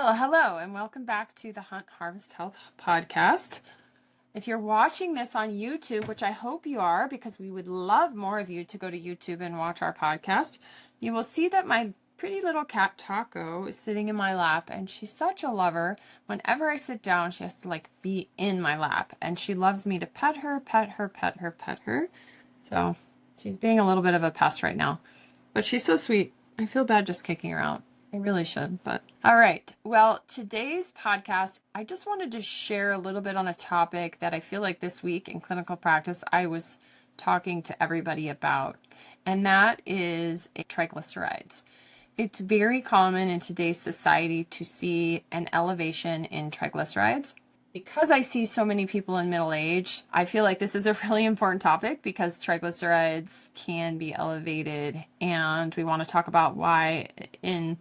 Well, hello, and welcome back to the Hunt Harvest Health podcast. If you're watching this on YouTube, which I hope you are, because we would love more of you to go to YouTube and watch our podcast, you will see that my pretty little cat Taco is sitting in my lap, and she's such a lover. Whenever I sit down, she has to be in my lap, and she loves me to pet her, pet her, pet her, pet her. So she's being a little bit of a pest right now, but she's so sweet. I feel bad just kicking her out. I really should, but all right. Well, today's podcast, I just wanted to share a little bit on a topic that I feel like this week in clinical practice, I was talking to everybody about, and that is triglycerides. It's very common in today's society to see an elevation in triglycerides. Because I see so many people in middle age, I feel like this is a really important topic because triglycerides can be elevated, and we want to talk about why in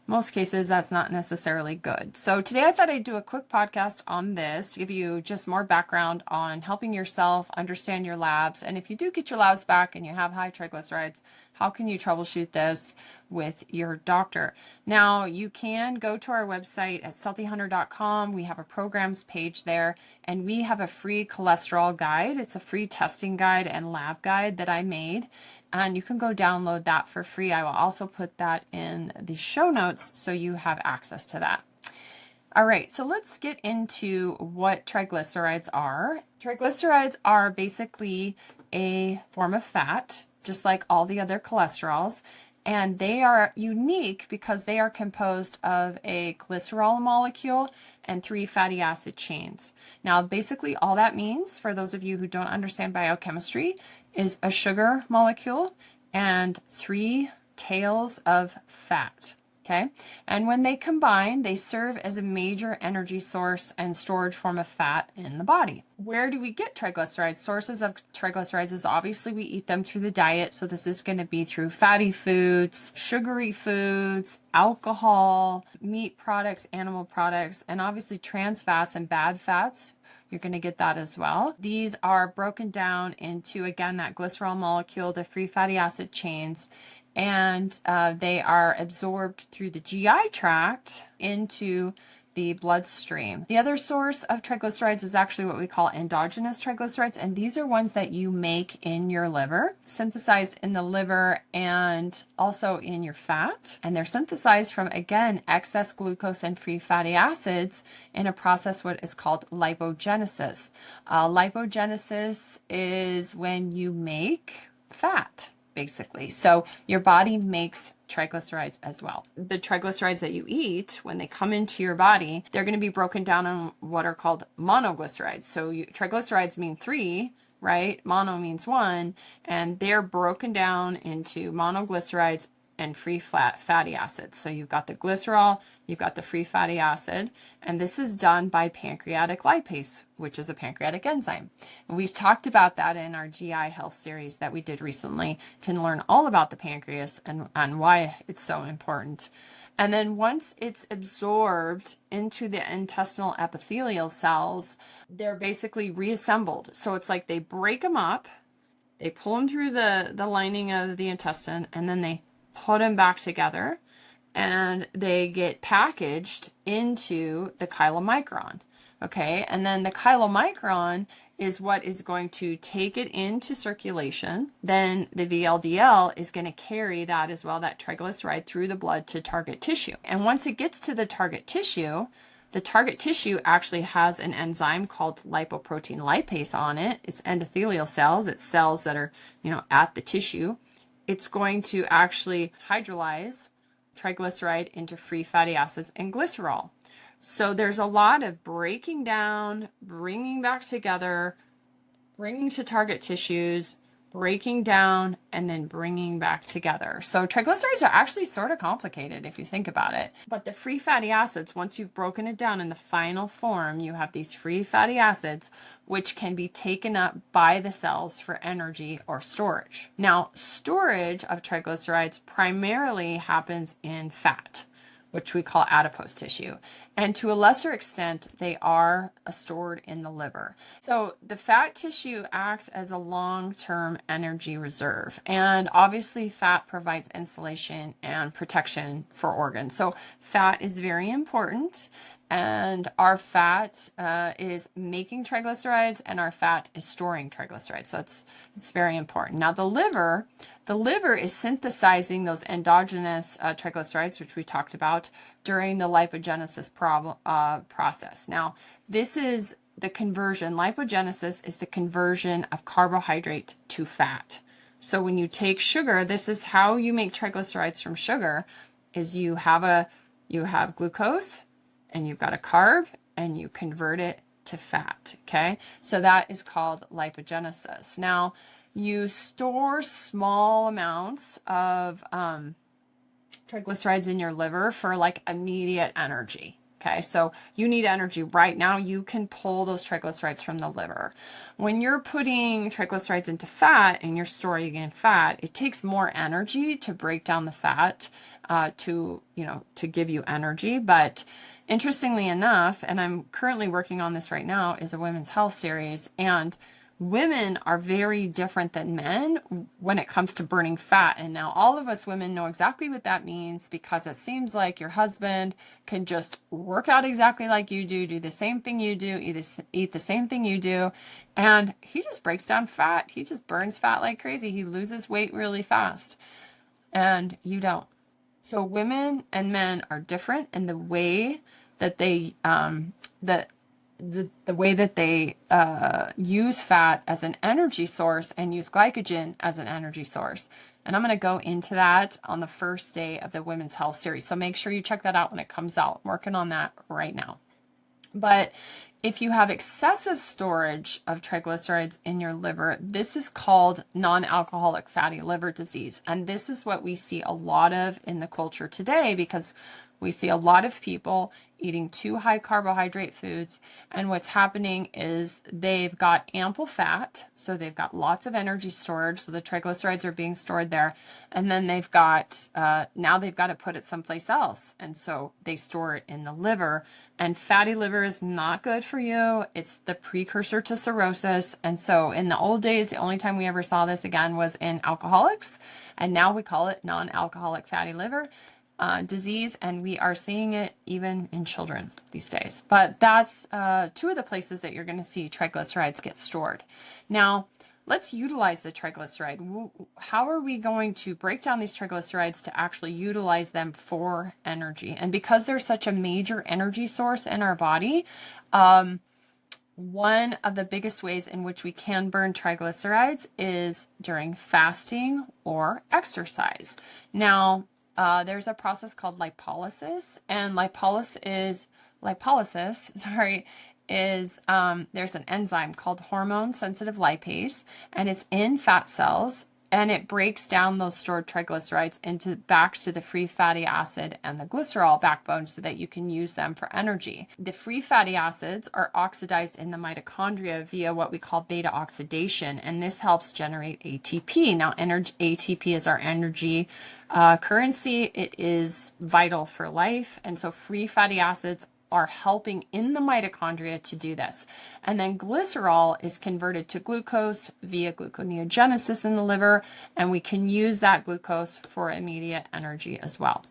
most cases that's not necessarily good. So today I thought I'd do a quick podcast on this to give you just more background on helping yourself understand your labs. And if you do get your labs back and you have high triglycerides, how can you troubleshoot this with your doctor? Now, you can go to our website at SaltyHunter.com. We have a programs page there, and we have a free cholesterol guide. It's a free testing guide and lab guide that I made, and you can go download that for free. I will also put that in the show notes so you have access to that. All right, so let's get into what triglycerides are. Triglycerides are basically a form of fat, just like all the other cholesterols, and they are unique because they are composed of a glycerol molecule and 3 fatty acid chains. Now, basically all that means, for those of you who don't understand biochemistry, is a sugar molecule and 3 tails of fat. Okay, and when they combine, they serve as a major energy source and storage form of fat in the body. Where do we get triglycerides? Sources of triglycerides is obviously we eat them through the diet. So this is going to be through fatty foods, sugary foods, alcohol, meat products, animal products, and obviously trans fats and bad fats. You're going to get that as well. These are broken down into, again, that glycerol molecule, the free fatty acid chains, and they are absorbed through the GI tract into the bloodstream. The other source of triglycerides is actually what we call endogenous triglycerides, and these are ones that you make in your liver, synthesized in the liver and also in your fat. And they're synthesized from, again, excess glucose and free fatty acids in a process what is called lipogenesis. Lipogenesis is when you make fat, basically. So your body makes triglycerides as well. The triglycerides that you eat, when they come into your body, they're going to be broken down on what are called monoglycerides. So triglycerides mean 3, right? Mono means 1, and they're broken down into monoglycerides and free fatty acids. So you've got the glycerol, you've got the free fatty acid, and this is done by pancreatic lipase, which is a pancreatic enzyme. And we've talked about that in our GI health series that we did recently. You can learn all about the pancreas and why it's so important. And then once it's absorbed into the intestinal epithelial cells, they're basically reassembled. So it's like they break them up, they pull them through the lining of the intestine, and then they put them back together, and they get packaged into the chylomicron. Okay, and then the chylomicron is what is going to take it into circulation. Then the VLDL is going to carry that as well, that triglyceride, through the blood to target tissue. And once it gets to the target tissue actually has an enzyme called lipoprotein lipase on it. It's endothelial cells. It's cells that are, at the tissue. It's going to actually hydrolyze triglyceride into free fatty acids and glycerol. So there's a lot of breaking down, bringing back together, bringing to target tissues, breaking down, and then bringing back together. So triglycerides are actually sort of complicated if you think about it. But the free fatty acids, once you've broken it down in the final form, you have these free fatty acids which can be taken up by the cells for energy or storage. Now, storage of triglycerides primarily happens in fat. which we call adipose tissue. And to a lesser extent, they are stored in the liver. So the fat tissue acts as a long-term energy reserve. And obviously fat provides insulation and protection for organs. So fat is very important. And our fat is making triglycerides, and our fat is storing triglycerides. So it's very important. Now the liver is synthesizing those endogenous triglycerides, which we talked about during the lipogenesis process. Now this is the conversion. Lipogenesis is the conversion of carbohydrate to fat. So when you take sugar, this is how you make triglycerides from sugar. Is you have glucose, and you've got a carb, and you convert it to fat, okay? So that is called lipogenesis. Now, you store small amounts of triglycerides in your liver for like immediate energy, okay? So you need energy right now, you can pull those triglycerides from the liver. When you're putting triglycerides into fat and you're storing in fat, it takes more energy to break down the fat to give you energy. But interestingly enough, and I'm currently working on this right now, is a women's health series, and women are very different than men when it comes to burning fat. And now all of us women know exactly what that means, because it seems like your husband can just work out exactly like you do the same thing you do, eat the same thing you do, and he just breaks down fat. He just burns fat like crazy. He loses weight really fast, and you don't. So women and men are different in the way that they the way that they use fat as an energy source and use glycogen as an energy source. And I'm going to go into that on the first day of the Women's Health Series. So make sure you check that out when it comes out. I'm working on that right now. But if you have excessive storage of triglycerides in your liver, this is called non-alcoholic fatty liver disease. And this is what we see a lot of in the culture today, because we see a lot of people eating too high carbohydrate foods. And what's happening is they've got ample fat, so they've got lots of energy storage, so the triglycerides are being stored there. And then they've got, now they've got to put it someplace else. And so they store it in the liver. And fatty liver is not good for you. It's the precursor to cirrhosis. And so in the old days, the only time we ever saw this again was in alcoholics. And now we call it non-alcoholic fatty liver disease, and we are seeing it even in children these days. But that's two of the places that you're going to see triglycerides get stored. Now, let's utilize the triglyceride. How are we going to break down these triglycerides to actually utilize them for energy? And because they're such a major energy source in our body, one of the biggest ways in which we can burn triglycerides is during fasting or exercise. Now, there's a process called lipolysis, and there's an enzyme called hormone sensitive lipase, and it's in fat cells, and it breaks down those stored triglycerides back to the free fatty acid and the glycerol backbone so that you can use them for energy. The free fatty acids are oxidized in the mitochondria via what we call beta oxidation, and this helps generate ATP. Now, ATP is our energy currency. It is vital for life, and so free fatty acids are helping in the mitochondria to do this. And then glycerol is converted to glucose via gluconeogenesis in the liver, and we can use that glucose for immediate energy as well.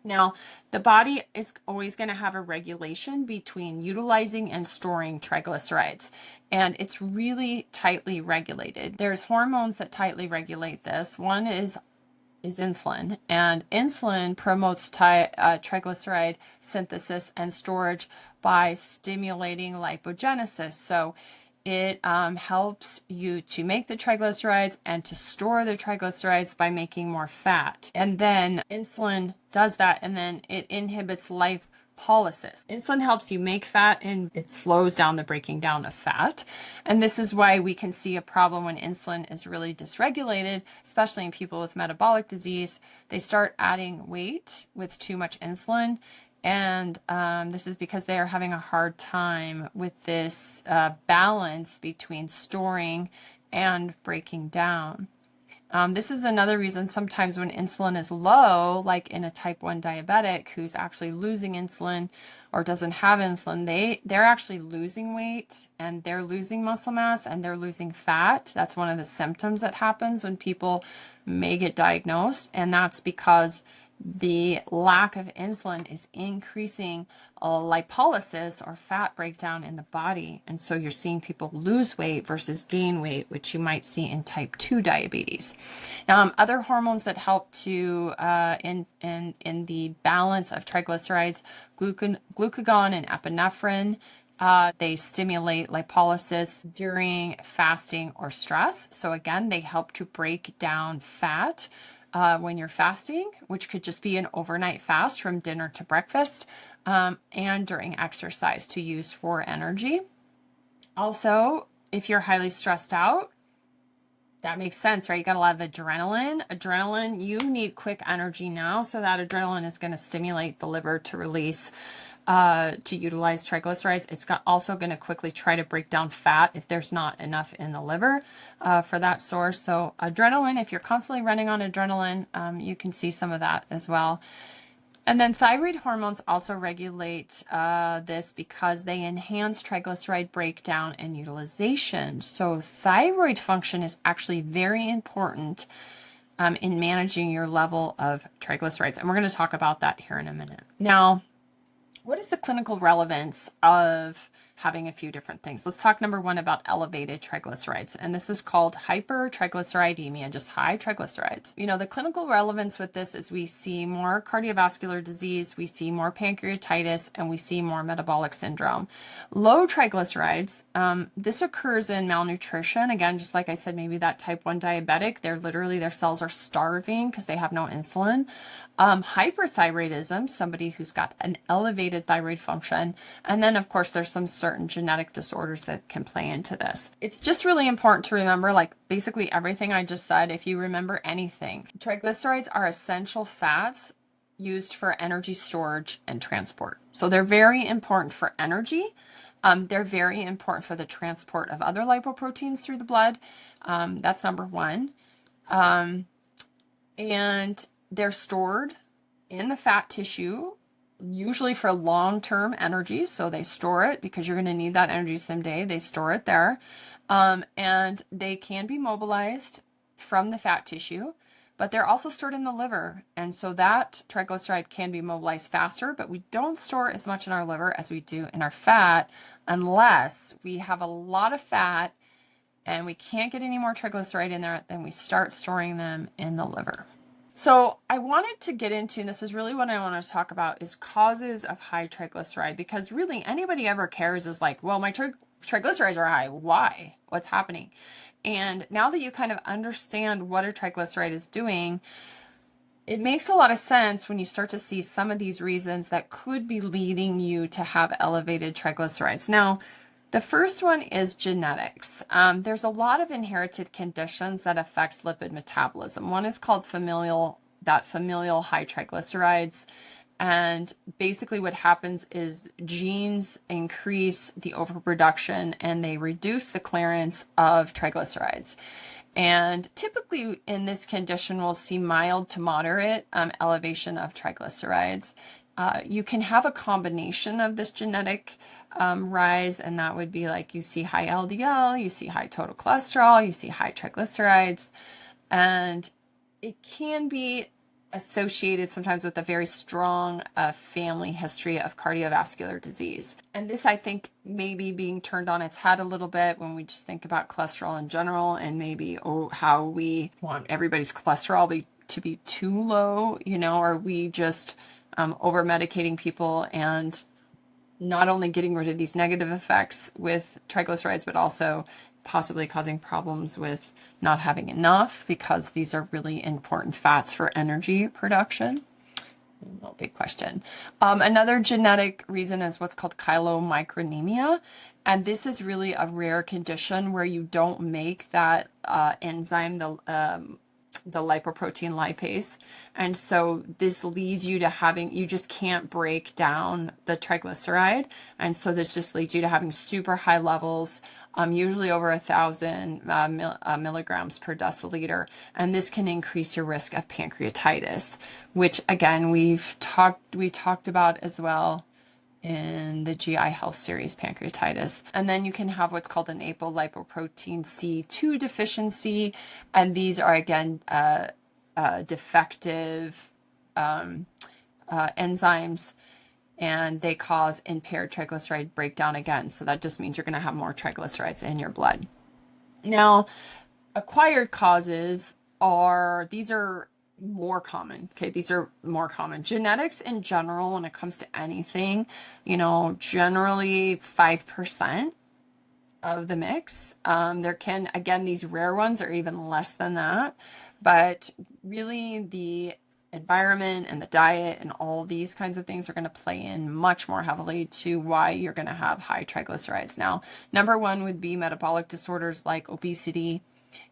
Now, the body is always going to have a regulation between utilizing and storing triglycerides, and it's really tightly regulated. There's hormones that tightly regulate this. One is insulin, and insulin promotes triglyceride synthesis and storage by stimulating lipogenesis. So it helps you to make the triglycerides and to store the triglycerides by making more fat. And then insulin does that, and then it inhibits lipolysis. Insulin helps you make fat, and it slows down the breaking down of fat. And this is why we can see a problem when insulin is really dysregulated, especially in people with metabolic disease. They start adding weight with too much insulin. And this is because they are having a hard time with this balance between storing and breaking down. This is another reason sometimes when insulin is low, like in a type 1 diabetic who's actually losing insulin or doesn't have insulin, they're actually losing weight and they're losing muscle mass and they're losing fat. That's one of the symptoms that happens when people may get diagnosed, and that's because the lack of insulin is increasing lipolysis or fat breakdown in the body. And so you're seeing people lose weight versus gain weight, which you might see in type 2 diabetes. Other hormones that help to in the balance of triglycerides, glucagon and epinephrine. They stimulate lipolysis during fasting or stress. So again, they help to break down fat when you're fasting, which could just be an overnight fast from dinner to breakfast, and during exercise to use for energy. Also, if you're highly stressed out, that makes sense, right? You got a lot of adrenaline. Adrenaline, you need quick energy now, so that adrenaline is going to stimulate the liver to release to utilize triglycerides. It's also going to quickly try to break down fat if there's not enough in the liver for that source. So adrenaline, if you're constantly running on adrenaline, you can see some of that as well. And then thyroid hormones also regulate this because they enhance triglyceride breakdown and utilization. So thyroid function is actually very important in managing your level of triglycerides. And we're going to talk about that here in a minute. Now, what is the clinical relevance of having a few different things? Let's talk number one about elevated triglycerides. And this is called hypertriglyceridemia, just high triglycerides. You know, the clinical relevance with this is we see more cardiovascular disease, we see more pancreatitis, and we see more metabolic syndrome. Low triglycerides, this occurs in malnutrition. Again, just like I said, maybe that type 1 diabetic, their cells are starving because they have no insulin. Hyperthyroidism, somebody who's got an elevated thyroid function. And then, of course, there's some certain genetic disorders that can play into this. It's just really important to remember, like basically everything I just said, if you remember anything. Triglycerides are essential fats used for energy storage and transport. So they're very important for energy. They're very important for the transport of other lipoproteins through the blood. That's number one. And they're stored in the fat tissue, usually for long-term energy. So they store it because you're going to need that energy someday. They store it there. And they can be mobilized from the fat tissue, but they're also stored in the liver. And so that triglyceride can be mobilized faster, but we don't store as much in our liver as we do in our fat unless we have a lot of fat and we can't get any more triglyceride in there, then we start storing them in the liver. So I wanted to get into, and this is really what I want to talk about, is causes of high triglyceride, because really anybody ever cares is like, well, my triglycerides are high. Why? What's happening? And now that you kind of understand what a triglyceride is doing, it makes a lot of sense when you start to see some of these reasons that could be leading you to have elevated triglycerides. Now, the first one is genetics. There's a lot of inherited conditions that affect lipid metabolism. One is called familial high triglycerides. And basically what happens is genes increase the overproduction and they reduce the clearance of triglycerides. And typically in this condition, we'll see mild to moderate elevation of triglycerides. You can have a combination of this genetic rise, and that would be like you see high LDL, you see high total cholesterol, you see high triglycerides, and it can be associated sometimes with a very strong family history of cardiovascular disease. And this, I think, may be being turned on its head a little bit when we just think about cholesterol in general and maybe how we want everybody's cholesterol to be too low, or we just over medicating people and not only getting rid of these negative effects with triglycerides, but also possibly causing problems with not having enough, because these are really important fats for energy production. No big question. Another genetic reason is what's called chylomicronemia. And this is really a rare condition where you don't make that enzyme, the lipoprotein lipase. And so this leads you to you just can't break down the triglyceride. And so this just leads you to having super high levels usually over 1,000 milligrams per deciliter. And this can increase your risk of pancreatitis, which again, we talked about as well in the GI Health series, pancreatitis. And then you can have what's called an apolipoprotein C2 deficiency. And these are, again, defective enzymes, and they cause impaired triglyceride breakdown again. So that just means you're going to have more triglycerides in your blood. Now, acquired causes these are more common. Okay, these are more common. Genetics in general, when it comes to anything, generally 5% of the mix. There can, again, these rare ones are even less than that, but really the environment and the diet and all these kinds of things are going to play in much more heavily to why you're going to have high triglycerides. Now, number one would be metabolic disorders like obesity.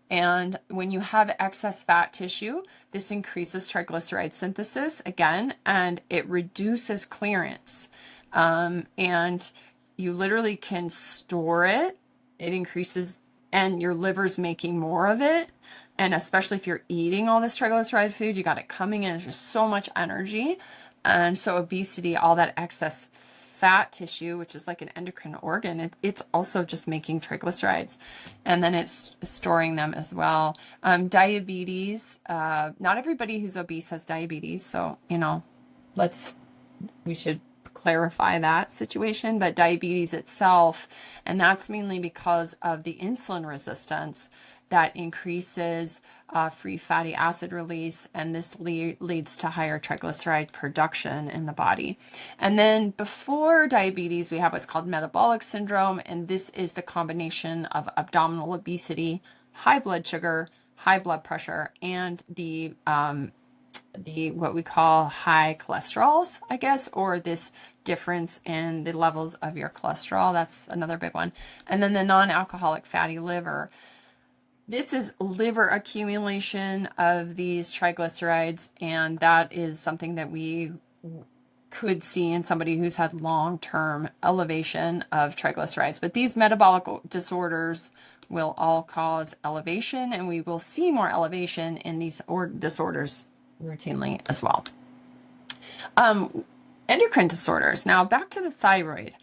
And when you have excess fat tissue, this increases triglyceride synthesis again, and it reduces clearance. And you literally can store it. It increases, and your liver's making more of it. And especially if you're eating all this triglyceride food, you got it coming in. There's just so much energy. And so obesity, all that excess fat tissue, which is like an endocrine organ, it's also just making triglycerides. And then it's storing them as well. Diabetes, not everybody who's obese has diabetes. So, we should clarify that situation. But diabetes itself, and that's mainly because of the insulin resistance that increases free fatty acid release, and this leads to higher triglyceride production in the body. And then before diabetes, we have what's called metabolic syndrome, and this is the combination of abdominal obesity, high blood sugar, high blood pressure, and the what we call high cholesterols, I guess, or this difference in the levels of your cholesterol. That's another big one. And then the non-alcoholic fatty liver. This is liver accumulation of these triglycerides, and that is something that we could see in somebody who's had long-term elevation of triglycerides. But these metabolic disorders will all cause elevation, and we will see more elevation in these disorders routinely as well. Endocrine disorders. Now back to the thyroid.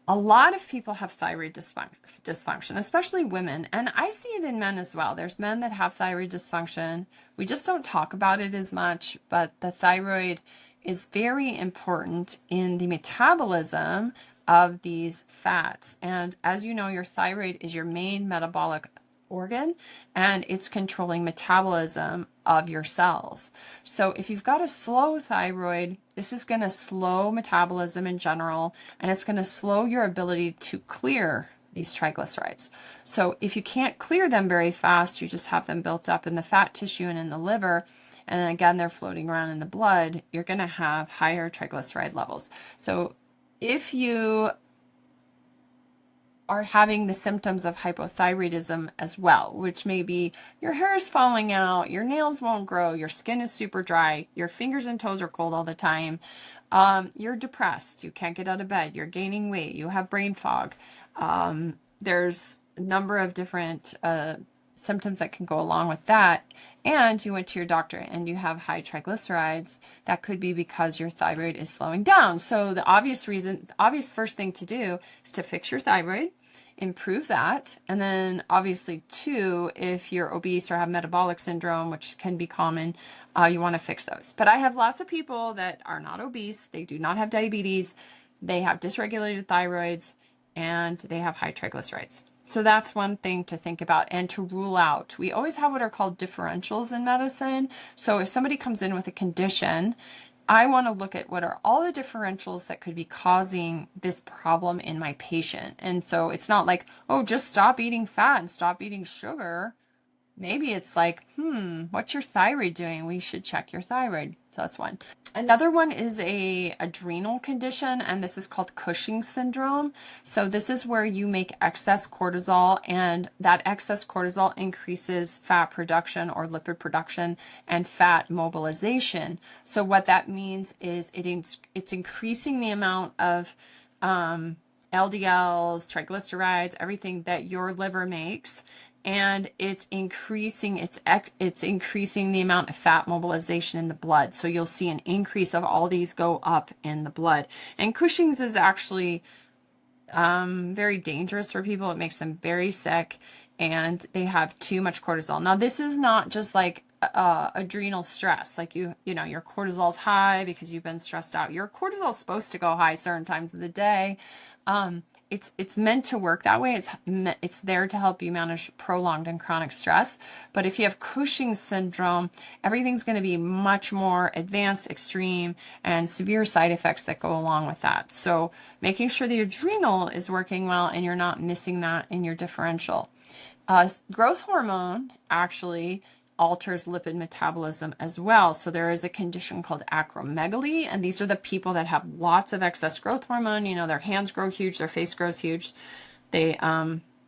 A lot of people have thyroid dysfunction, especially women, and I see it in men as well. There's men that have thyroid dysfunction. We just don't talk about it as much, but the thyroid is very important in the metabolism of these fats. And as you know, your thyroid is your main metabolic organ, and it's controlling metabolism of your cells. So if you've got a slow thyroid, this is going to slow metabolism in general, and it's going to slow your ability to clear these triglycerides. So if you can't clear them very fast, you just have them built up in the fat tissue and in the liver, and then again, they're floating around in the blood, you're going to have higher triglyceride levels. So if you are having the symptoms of hypothyroidism as well, which may be your hair is falling out, your nails won't grow, your skin is super dry, your fingers and toes are cold all the time, you're depressed, you can't get out of bed, you're gaining weight, you have brain fog. There's a number of different symptoms that can go along with that. And you went to your doctor and you have high triglycerides, that could be because your thyroid is slowing down. So the obvious first thing to do is to fix your thyroid, improve that. And then obviously too, if you're obese or have metabolic syndrome, which can be common, you want to fix those. But I have lots of people that are not obese. They do not have diabetes. They have dysregulated thyroids and they have high triglycerides. So that's one thing to think about and to rule out. We always have what are called differentials in medicine. So if somebody comes in with a condition, I want to look at what are all the differentials that could be causing this problem in my patient. And so it's not like, oh, just stop eating fat and stop eating sugar. Maybe it's like, what's your thyroid doing? We should check your thyroid. So that's one. Another one is a adrenal condition, and this is called Cushing's syndrome. So this is where you make excess cortisol, and that excess cortisol increases fat production or lipid production and fat mobilization. So what that means is it's increasing the amount of LDLs, triglycerides, everything that your liver makes, and it's increasing it's increasing the amount of fat mobilization in the blood. So you'll see an increase of all these go up in the blood. And Cushing's is actually very dangerous for people. It makes them very sick, and they have too much cortisol. Now, this is not just like adrenal stress, like you know your cortisol's high because you've been stressed out. Your cortisol's supposed to go high certain times of the day. It's meant to work that way. It's there to help you manage prolonged and chronic stress. But if you have Cushing's syndrome, everything's going to be much more advanced, extreme, and severe side effects that go along with that. So making sure the adrenal is working well and you're not missing that in your differential. Growth hormone actually alters lipid metabolism as well. So there is a condition called acromegaly, and these are the people that have lots of excess growth hormone. You know, their hands grow huge, their face grows huge. They,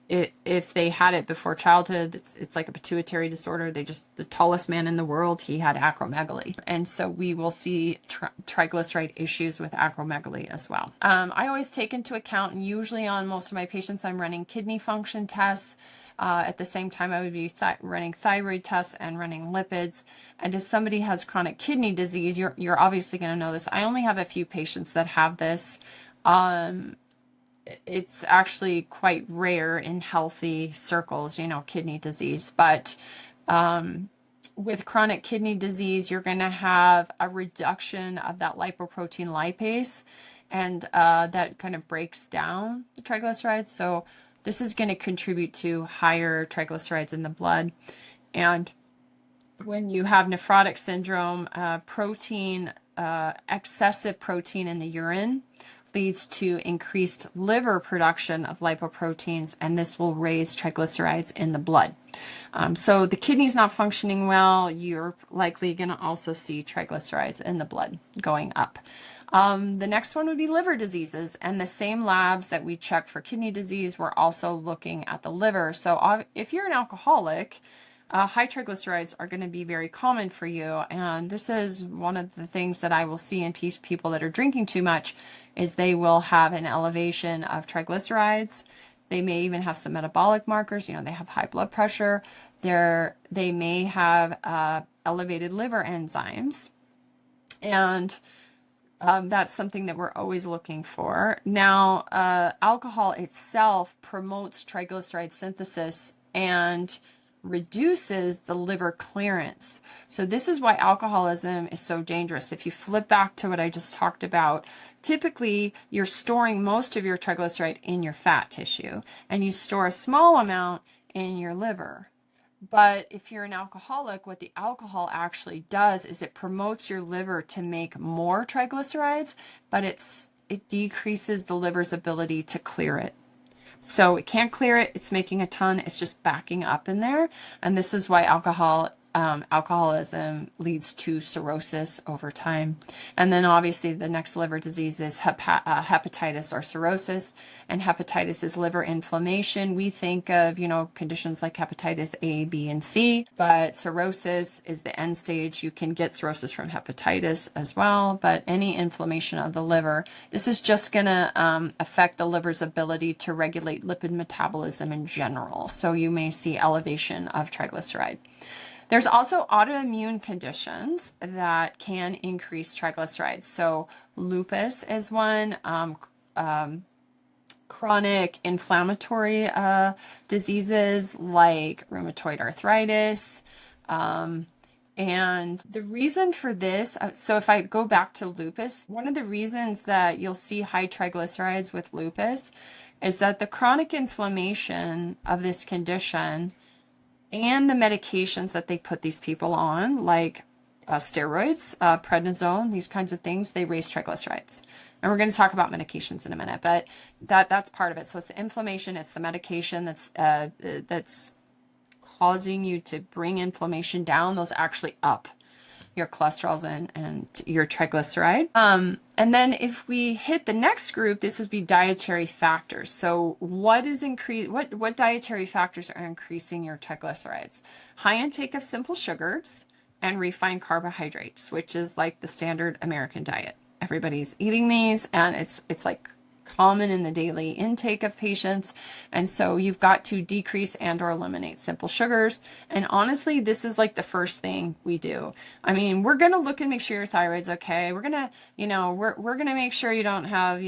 if they had it before childhood, it's like a pituitary disorder. The tallest man in the world, he had acromegaly. And so we will see triglyceride issues with acromegaly as well. I always take into account, and usually on most of my patients, I'm running kidney function tests. At the same time, I would be running thyroid tests and running lipids. And if somebody has chronic kidney disease, you're obviously going to know this. I only have a few patients that have this. It's actually quite rare in healthy circles, you know, kidney disease. But with chronic kidney disease, you're going to have a reduction of that lipoprotein lipase, and that kind of breaks down the triglycerides. So this is going to contribute to higher triglycerides in the blood. And when you have nephrotic syndrome, excessive protein in the urine leads to increased liver production of lipoproteins, and this will raise triglycerides in the blood. So the kidney's not functioning well, you're likely going to also see triglycerides in the blood going up. The next one would be liver diseases, and the same labs that we check for kidney disease, we're also looking at the liver. So if you're an alcoholic, high triglycerides are going to be very common for you. And this is one of the things that I will see in people that are drinking too much, is they will have an elevation of triglycerides. They may even have some metabolic markers. You know, they have high blood pressure. They may have elevated liver enzymes. And that's something that we're always looking for. Now, alcohol itself promotes triglyceride synthesis and reduces the liver clearance. So this is why alcoholism is so dangerous. If you flip back to what I just talked about, typically you're storing most of your triglyceride in your fat tissue, and you store a small amount in your liver. But if you're an alcoholic, what the alcohol actually does is it promotes your liver to make more triglycerides, but it decreases the liver's ability to clear it. So it can't clear it. It's making a ton. It's just backing up in there. And this is why alcoholism leads to cirrhosis over time. And then obviously the next liver disease is hepatitis or cirrhosis. And hepatitis is liver inflammation. We think of, you know, conditions like hepatitis A, B, and C, but cirrhosis is the end stage. You can get cirrhosis from hepatitis as well, but any inflammation of the liver, this is just going to affect the liver's ability to regulate lipid metabolism in general. So you may see elevation of triglyceride. There's also autoimmune conditions that can increase triglycerides. So lupus is one, chronic inflammatory diseases like rheumatoid arthritis. And the reason for this, so if I go back to lupus, one of the reasons that you'll see high triglycerides with lupus is that the chronic inflammation of this condition and the medications that they put these people on, like steroids, prednisone, these kinds of things, they raise triglycerides. And we're going to talk about medications in a minute, but that's part of it. So it's the inflammation, it's the medication that's causing you to bring inflammation down. Those actually up your cholesterols and your triglyceride. And then if we hit the next group, this would be dietary factors. So what dietary factors are increasing your triglycerides? High intake of simple sugars and refined carbohydrates, which is like the standard American diet. Everybody's eating these, and it's like common in the daily intake of patients. And so you've got to decrease and or eliminate simple sugars. And honestly, this is like the first thing we do. I mean, we're going to look and make sure your thyroid's okay. We're going to, we're going to make sure you don't have,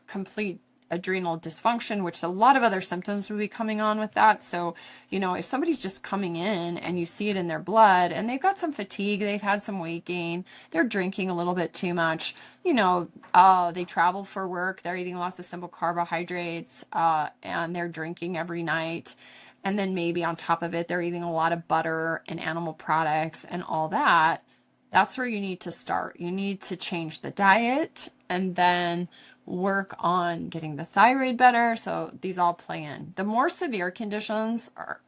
complete adrenal dysfunction, which a lot of other symptoms will be coming on with that. So, if somebody's just coming in and you see it in their blood and they've got some fatigue, they've had some weight gain, they're drinking a little bit too much, they travel for work, they're eating lots of simple carbohydrates, and they're drinking every night. And then maybe on top of it, they're eating a lot of butter and animal products and all that. That's where you need to start. You need to change the diet and then work on getting the thyroid better. So these all play in. The more severe conditions are,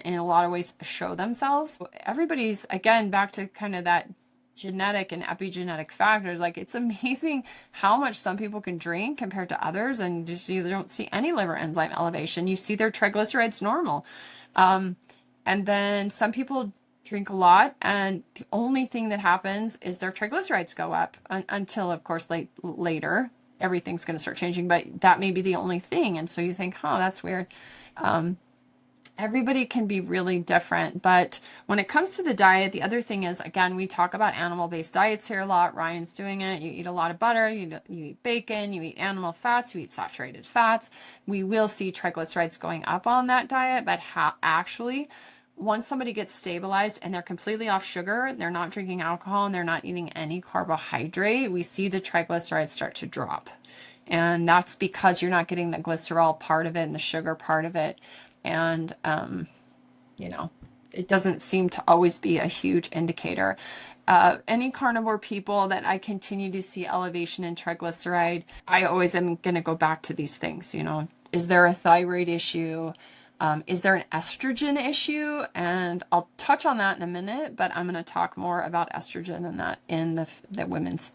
in a lot of ways, show themselves. Everybody's, again, back to kind of that genetic and epigenetic factors. Like, it's amazing how much some people can drink compared to others, and just you don't see any liver enzyme elevation. You see their triglycerides normal. And then some people drink a lot, and the only thing that happens is their triglycerides go up until, of course, later. Everything's going to start changing, but that may be the only thing. And so you think, oh, that's weird. Everybody can be really different. But when it comes to the diet, the other thing is, again, we talk about animal-based diets here a lot. Ryan's doing it. You eat a lot of butter, you eat bacon, you eat animal fats, you eat saturated fats. We will see triglycerides going up on that diet, but actually, once somebody gets stabilized and they're completely off sugar, they're not drinking alcohol, and they're not eating any carbohydrate, we see the triglycerides start to drop. And that's because you're not getting the glycerol part of it and the sugar part of it. And, it doesn't seem to always be a huge indicator. Any carnivore people that I continue to see elevation in triglyceride, I always am going to go back to these things. Is there a thyroid issue? Is there an estrogen issue? And I'll touch on that in a minute, but I'm going to talk more about estrogen and that in the women's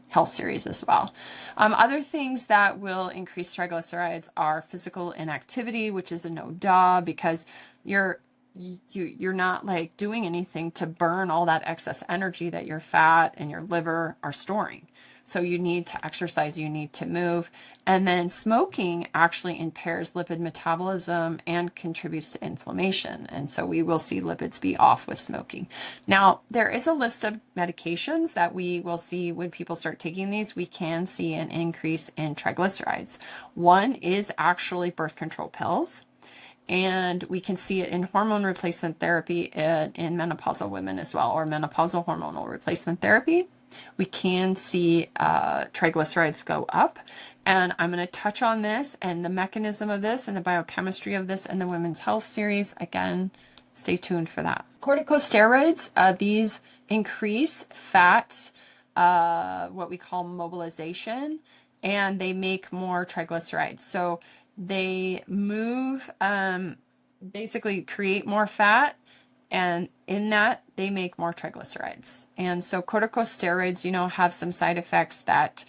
health series as well. Other things that will increase triglycerides are physical inactivity, which is a no-duh, because you're not like doing anything to burn all that excess energy that your fat and your liver are storing. So you need to exercise, you need to move. And then smoking actually impairs lipid metabolism and contributes to inflammation. And so we will see lipids be off with smoking. Now, there is a list of medications that we will see when people start taking these. We can see an increase in triglycerides. One is actually birth control pills. And we can see it in hormone replacement therapy in menopausal women as well, or menopausal hormonal replacement therapy. We can see triglycerides go up. And I'm going to touch on this and the mechanism of this and the biochemistry of this in the Women's Health series. Again, stay tuned for that. Corticosteroids, these increase fat, what we call mobilization, and they make more triglycerides. So they move, basically create more fat, and in that, they make more triglycerides. And so corticosteroids, have some side effects that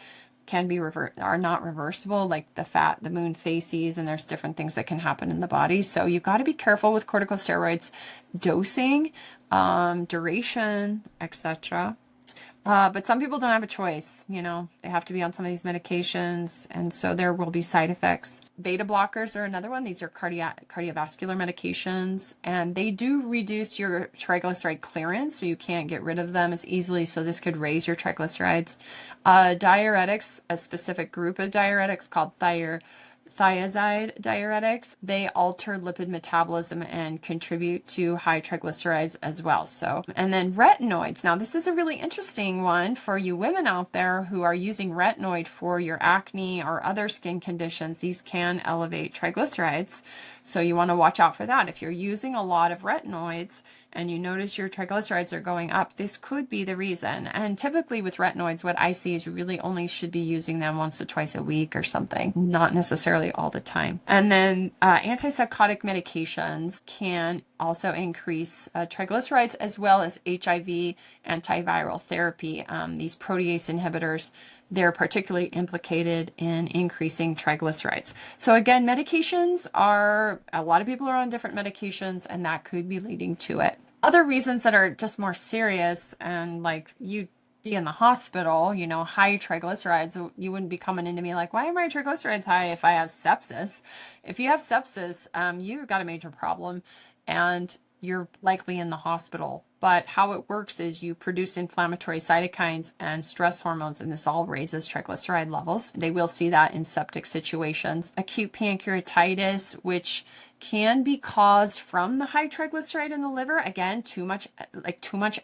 can be are not reversible, like the moon phases, and there's different things that can happen in the body. So you've got to be careful with corticosteroids dosing, duration, etc. But some people don't have a choice, they have to be on some of these medications, and so there will be side effects. Beta blockers are another one. These are cardiovascular medications, and they do reduce your triglyceride clearance, so you can't get rid of them as easily, so this could raise your triglycerides. Diuretics, a specific group of diuretics called thiazide diuretics, they alter lipid metabolism and contribute to high triglycerides as well. So, and then retinoids. Now, this is a really interesting one for you women out there who are using retinoid for your acne or other skin conditions. These can elevate triglycerides, so you want to watch out for that. If you're using a lot of retinoids and you notice your triglycerides are going up, this could be the reason. And typically with retinoids, what I see is you really only should be using them once to twice a week or something, not necessarily all the time. And then antipsychotic medications can also increase triglycerides, as well as HIV antiviral therapy. These protease inhibitors, they're particularly implicated in increasing triglycerides. So again, medications a lot of people are on different medications, and that could be leading to it. Other reasons that are just more serious, and like you be in the hospital, you know, high triglycerides, you wouldn't be coming into me like, why are my triglycerides high if I have sepsis? If you have sepsis, you've got a major problem and you're likely in the hospital. But how it works is you produce inflammatory cytokines and stress hormones, and this all raises triglyceride levels. They will see that in septic situations. Acute pancreatitis, which can be caused from the high triglyceride in the liver. Again, too much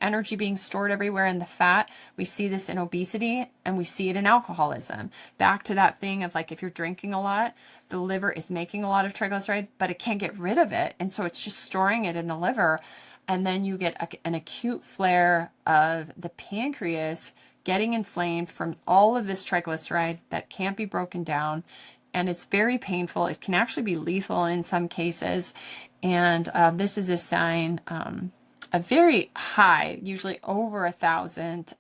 energy being stored everywhere in the fat. We see this in obesity and we see it in alcoholism. Back to that thing of like, if you're drinking a lot, the liver is making a lot of triglyceride, but it can't get rid of it. And so it's just storing it in the liver. And then you get an acute flare of the pancreas getting inflamed from all of this triglyceride that can't be broken down. And it's very painful. It can actually be lethal in some cases. And this is a sign of very high, usually over 1,000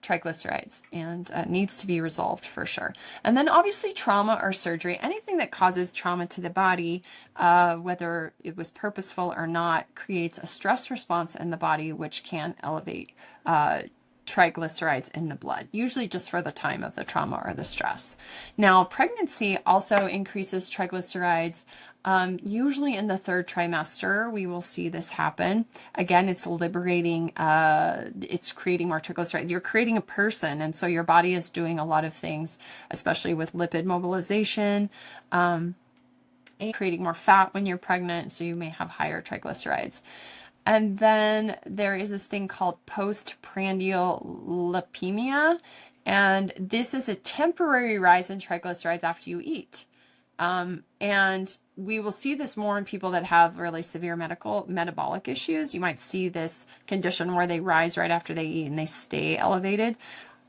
triglycerides, and needs to be resolved for sure. And then obviously trauma or surgery, anything that causes trauma to the body, whether it was purposeful or not, creates a stress response in the body, which can elevate triglycerides in the blood, usually just for the time of the trauma or the stress. Now, pregnancy also increases triglycerides. Usually in the third trimester, we will see this happen. Again, it's liberating, it's creating more triglycerides. You're creating a person, and so your body is doing a lot of things, especially with lipid mobilization, and creating more fat when you're pregnant, so you may have higher triglycerides. And then there is this thing called postprandial lipemia, and this is a temporary rise in triglycerides after you eat. And we will see this more in people that have really severe metabolic issues. You might see this condition where they rise right after they eat and they stay elevated.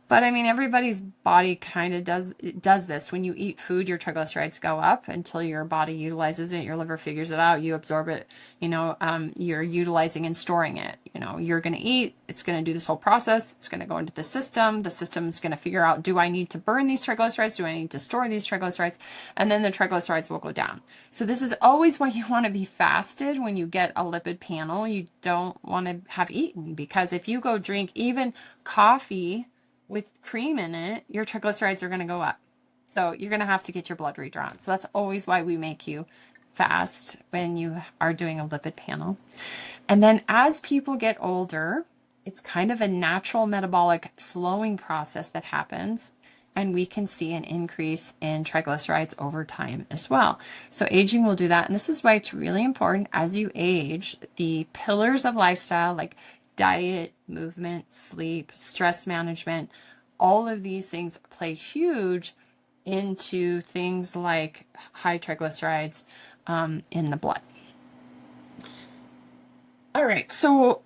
But I mean, everybody's body kind of does this. When you eat food, your triglycerides go up until your body utilizes it. Your liver figures it out. You absorb it. You know, you're utilizing and storing it. You know, you're going to eat. It's going to do this whole process. It's going to go into the system. The system's going to figure out, do I need to burn these triglycerides? Do I need to store these triglycerides? And then the triglycerides will go down. So this is always why you want to be fasted when you get a lipid panel. You don't want to have eaten, because if you go drink even coffee with cream in it, your triglycerides are going to go up. So you're going to have to get your blood redrawn. So that's always why we make you fast when you are doing a lipid panel. And then as people get older, it's kind of a natural metabolic slowing process that happens. And we can see an increase in triglycerides over time as well. So aging will do that. And this is why it's really important as you age, the pillars of lifestyle like diet, movement, sleep, stress management, all of these things play huge into things like high triglycerides in the blood. All right, so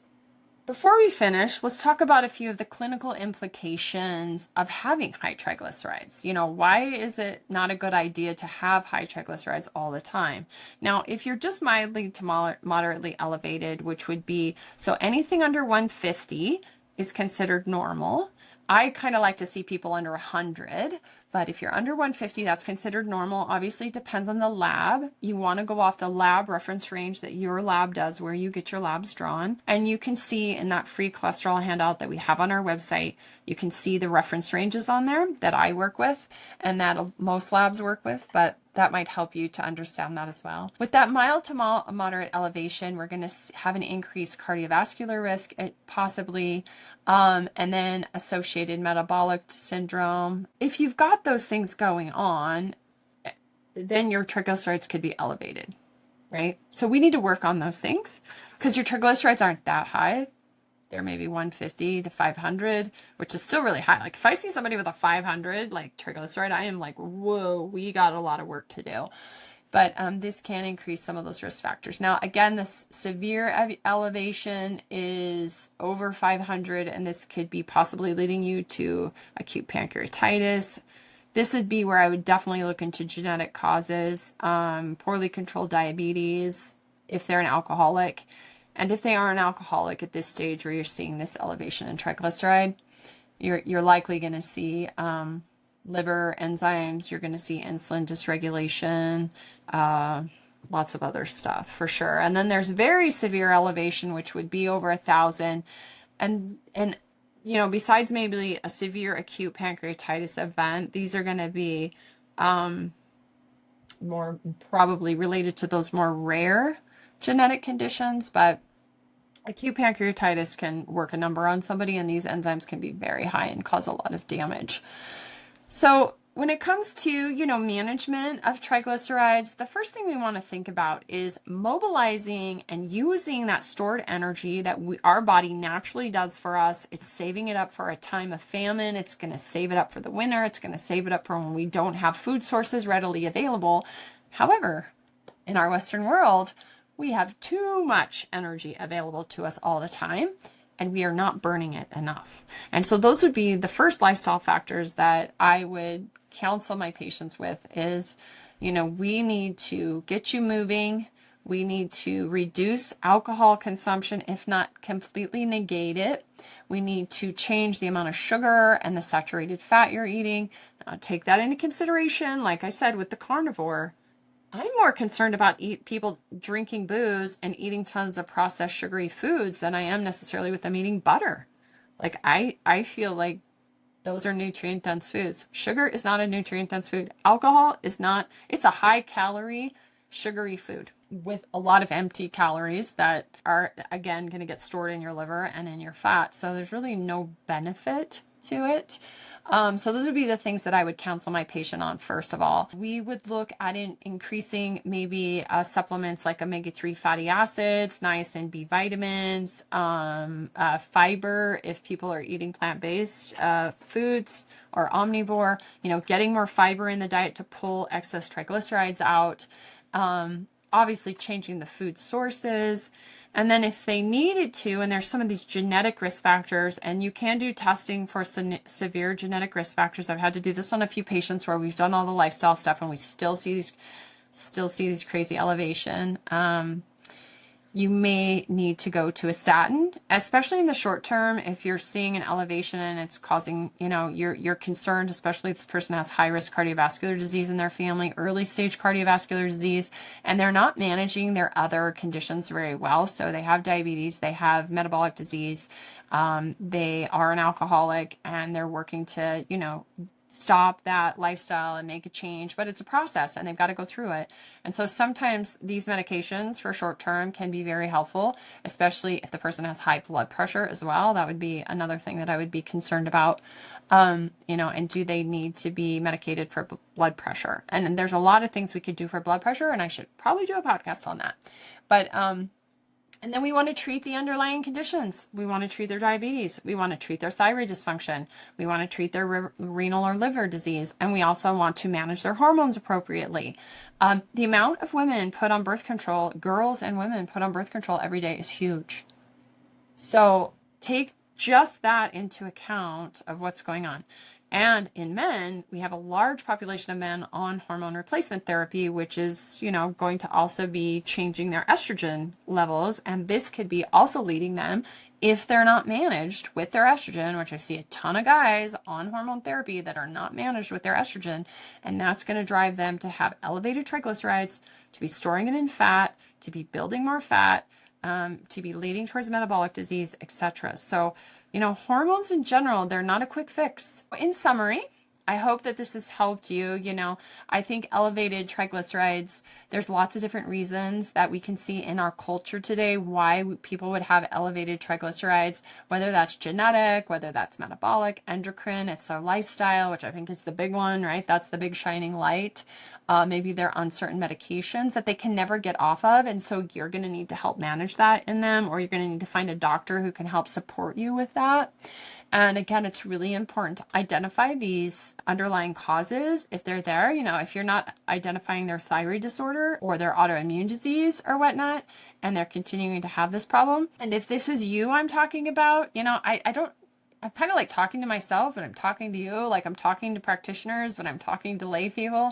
before we finish, let's talk about a few of the clinical implications of having high triglycerides. You know, why is it not a good idea to have high triglycerides all the time? Now, if you're just mildly to moderately elevated, which would be, so anything under 150 is considered normal. I kind of like to see people under 100, but if you're under 150, that's considered normal. Obviously, it depends on the lab. You want to go off the lab reference range that your lab does, where you get your labs drawn. And you can see in that free cholesterol handout that we have on our website, you can see the reference ranges on there that I work with and that most labs work with, but that might help you to understand that as well. With that mild to moderate elevation, we're going to have an increased cardiovascular risk, possibly, and then associated metabolic syndrome. If you've got those things going on, then your triglycerides could be elevated, right? So we need to work on those things because your triglycerides aren't that high. They're maybe 150 to 500, which is still really high. Like if I see somebody with a 500 like triglyceride, I am like, whoa, we got a lot of work to do. But this can increase some of those risk factors. Now, again, this severe elevation is over 500, and this could be possibly leading you to acute pancreatitis. This would be where I would definitely look into genetic causes, poorly controlled diabetes, if they're an alcoholic. And if they are an alcoholic at this stage where you're seeing this elevation in triglyceride, you're likely going to see liver enzymes, you're going to see insulin dysregulation, lots of other stuff for sure. And then there's very severe elevation, which would be over 1,000. And besides maybe a severe acute pancreatitis event, these are going to be more probably related to those more rare genetic conditions, but acute pancreatitis can work a number on somebody, and these enzymes can be very high and cause a lot of damage. So when it comes to, management of triglycerides, the first thing we want to think about is mobilizing and using that stored energy that our body naturally does for us. It's saving it up for a time of famine. It's going to save it up for the winter. It's going to save it up for when we don't have food sources readily available. However, in our Western world, we have too much energy available to us all the time, and we are not burning it enough. And so those would be the first lifestyle factors that I would counsel my patients with is, we need to get you moving. We need to reduce alcohol consumption, if not completely negate it. We need to change the amount of sugar and the saturated fat you're eating. Take that into consideration. Like I said, with the carnivore, I'm more concerned about people drinking booze and eating tons of processed sugary foods than I am necessarily with them eating butter. Like I feel like those are nutrient dense foods. Sugar is not a nutrient dense food. Alcohol is not. It's a high calorie, sugary food with a lot of empty calories that are, again, going to get stored in your liver and in your fat. So there's really no benefit to it. So those would be the things that I would counsel my patient on first of all. We would look at increasing maybe supplements like omega-3 fatty acids, niacin, B vitamins, fiber if people are eating plant-based foods or omnivore, getting more fiber in the diet to pull excess triglycerides out. Obviously changing the food sources. And then if they needed to, and there's some of these genetic risk factors, and you can do testing for severe genetic risk factors. I've had to do this on a few patients where we've done all the lifestyle stuff and we still see these crazy elevation. You may need to go to a statin, especially in the short term. If you're seeing an elevation and it's causing, you're concerned, especially if this person has high risk cardiovascular disease in their family, early stage cardiovascular disease, and they're not managing their other conditions very well. So they have diabetes, they have metabolic disease, they are an alcoholic, and they're working to, stop that lifestyle and make a change, but it's a process and they've got to go through it. And so sometimes these medications for short term can be very helpful, especially if the person has high blood pressure as well. That would be another thing that I would be concerned about. And do they need to be medicated for blood pressure? And there's a lot of things we could do for blood pressure, and I should probably do a podcast on that. But and then we want to treat the underlying conditions. We want to treat their diabetes. We want to treat their thyroid dysfunction. We want to treat their renal or liver disease. And we also want to manage their hormones appropriately. The amount of women put on birth control, girls and women put on birth control every day is huge. So take just that into account of what's going on. And in men, we have a large population of men on hormone replacement therapy, which is, going to also be changing their estrogen levels. And this could be also leading them, if they're not managed with their estrogen, which I see a ton of guys on hormone therapy that are not managed with their estrogen. And that's going to drive them to have elevated triglycerides, to be storing it in fat, to be building more fat, to be leading towards metabolic disease, etc. So, hormones in general, they're not a quick fix. In summary, I hope that this has helped you. I think elevated triglycerides, there's lots of different reasons that we can see in our culture today why people would have elevated triglycerides, whether that's genetic, whether that's metabolic, endocrine, it's their lifestyle, which I think is the big one, right? That's the big shining light. Maybe they're on certain medications that they can never get off of. And so you're going to need to help manage that in them, or you're going to need to find a doctor who can help support you with that. And again, it's really important to identify these underlying causes if they're there. If you're not identifying their thyroid disorder or their autoimmune disease or whatnot, and they're continuing to have this problem. And if this is you I'm talking about, I'm kind of like talking to myself, and I'm talking to you, like I'm talking to practitioners, but I'm talking to lay people.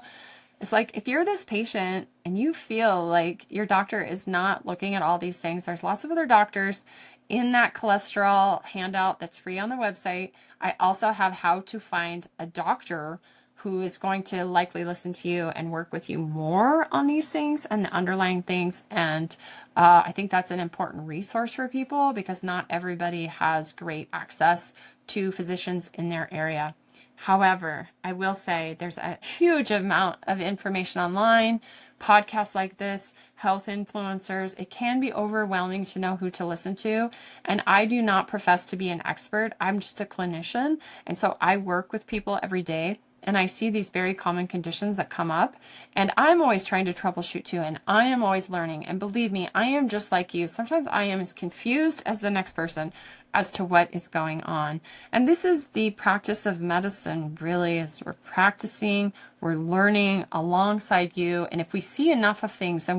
It's like, if you're this patient and you feel like your doctor is not looking at all these things, there's lots of other doctors in that cholesterol handout that's free on the website. I also have how to find a doctor who is going to likely listen to you and work with you more on these things and the underlying things. And I think that's an important resource for people because not everybody has great access to physicians in their area. However, I will say there's a huge amount of information online, podcasts like this, health influencers. It can be overwhelming to know who to listen to. And I do not profess to be an expert. I'm just a clinician. And so I work with people every day and I see these very common conditions that come up. And I'm always trying to troubleshoot too. And I am always learning. And believe me, I am just like you. Sometimes I am as confused as the next person as to what is going on. And this is the practice of medicine, really, is we're practicing, we're learning alongside you. And if we see enough of things, then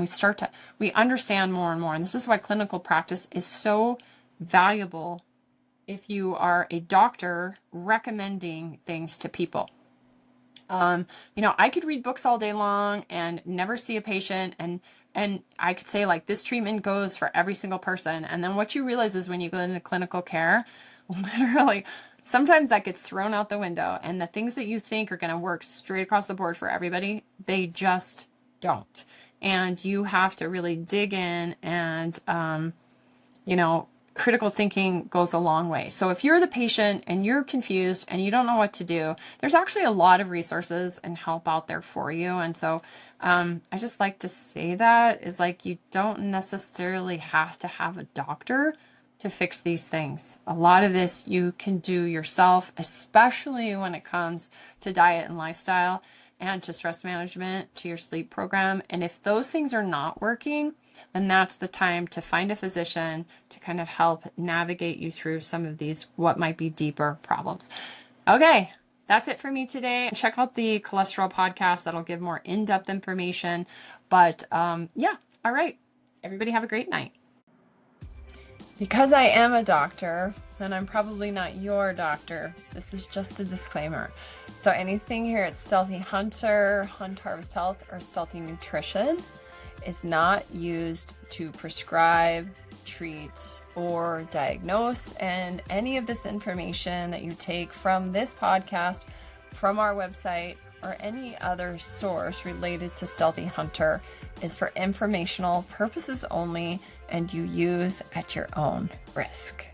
we understand more and more. And this is why clinical practice is so valuable if you are a doctor recommending things to people. I could read books all day long and never see a patient and I could say like this treatment goes for every single person. And then what you realize is when you go into clinical care, literally sometimes that gets thrown out the window and the things that you think are going to work straight across the board for everybody, they just don't. And you have to really dig in and, critical thinking goes a long way. So if you're the patient and you're confused and you don't know what to do, there's actually a lot of resources and help out there for you. And so I just like to say that is like, you don't necessarily have to have a doctor to fix these things. A lot of this you can do yourself, especially when it comes to diet and lifestyle and to stress management, to your sleep program. And if those things are not working, then that's the time to find a physician to kind of help navigate you through some of these, what might be deeper problems. Okay, that's it for me today. Check out the cholesterol podcast. That'll give more in-depth information. But all right. Everybody have a great night. Because I am a doctor, and I'm probably not your doctor, this is just a disclaimer. So anything here at Stealthy Hunter, Hunt Harvest Health, or Stealthy Nutrition is not used to prescribe, treat, or diagnose. And any of this information that you take from this podcast, from our website, or any other source related to Stealthy Hunter is for informational purposes only, and you use at your own risk.